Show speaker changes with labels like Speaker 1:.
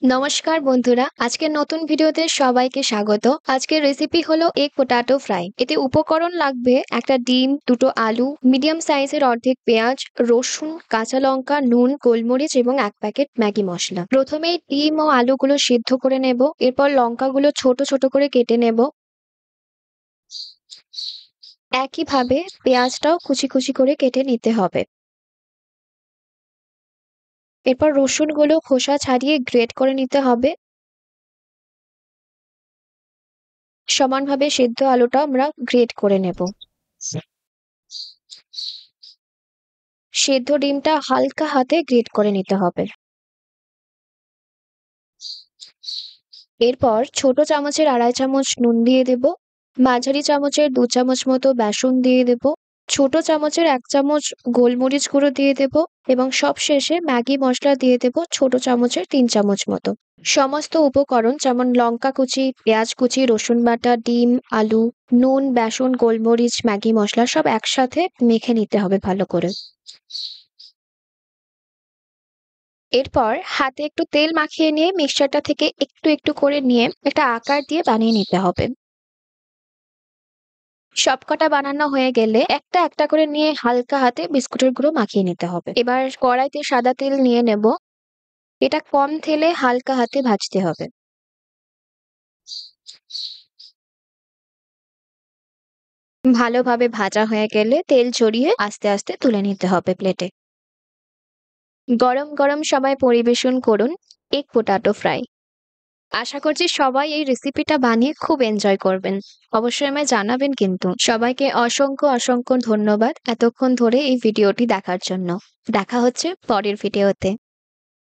Speaker 1: নমস্কার বন্ধুরা, আজকের নতুন ভিডিওতে সবাইকে স্বাগত। আজকের রেসিপি হলো এগ পোটাটো ফ্রাই। এতে উপকরণ লাগবে একটা ডিম, দুটো আলু, মিডিয়াম সাইজের অর্ধেক পেঁয়াজ, রসুন, কাঁচা লঙ্কা, নুন, গোলমরিচ এবং এক প্যাকেট ম্যাগি মশলা। প্রথমেই ডিম ও আলুগুলো সিদ্ধ করে নেব। এরপর লঙ্কাগুলো ছোট ছোট করে কেটে নেব। একইভাবে পেঁয়াজটাও কুচি কুচি করে কেটে নিতে হবে। এরপর রসুনগুলো খোসা ছাড়িয়ে গ্রেট করে নিতে হবে। সমানভাবে সিদ্ধ আলুটা আমরা গ্রেট করে নেব। সেদ্ধ ডিমটা হালকা হাতে গ্রেট করে নিতে হবে। এরপর ছোট চামচের 2.5 চামচ নুন দিয়ে দেব। মাঝারি চামচের 2 চামচ মতো বেসন দিয়ে দেব। ছোট চামচের 1 চামচ গোলমরিচ গুঁড়ো দিয়ে দেব এবং সবশেষে ম্যাগি মশলা দিয়ে দেব ছোট চামচের 3 চামচ মতো। সমস্ত উপকরণ যেমন লঙ্কা কুচি, পেঁয়াজ কুচি, রসুন বাটা, ডিম, আলু, নুন, বেসন, গোলমরিচ, ম্যাগি মশলা সব একসাথে মেখে নিতে হবে ভালো করে। এরপর হাতে একটু তেল মাখিয়ে নিয়ে মিক্সচারটা থেকে একটু একটু করে নিয়ে একটা আকার দিয়ে বানিয়ে নিতে হবে। সবকটা বানানো হয়ে গেলে একটা একটা করে নিয়ে হালকা হাতে বিস্কুটের গুঁড়ো মাখিয়ে নিতে হবে। এবার কড়াইতে সাদা তেল নিয়ে নেব। এটা কম তেলে হালকা হাতে ভাজতে হবে। ভালোভাবে ভাজা হয়ে গেলে তেল ঝরিয়ে আস্তে আস্তে তুলে নিতে হবে প্লেটে। গরম গরম সময় পরিবেশন করুন এগ পোটাটো ফ্রাই। আশা করছি সবাই এই রেসিপিটা বানিয়ে খুব এনজয় করবেন। অবশ্যই আমায় জানাবেন কিন্তু। সবাইকে অসংখ্য অসংখ্য ধন্যবাদ এতক্ষণ ধরে এই ভিডিওটি দেখার জন্য। দেখা হচ্ছে পরের ভিডিওতে।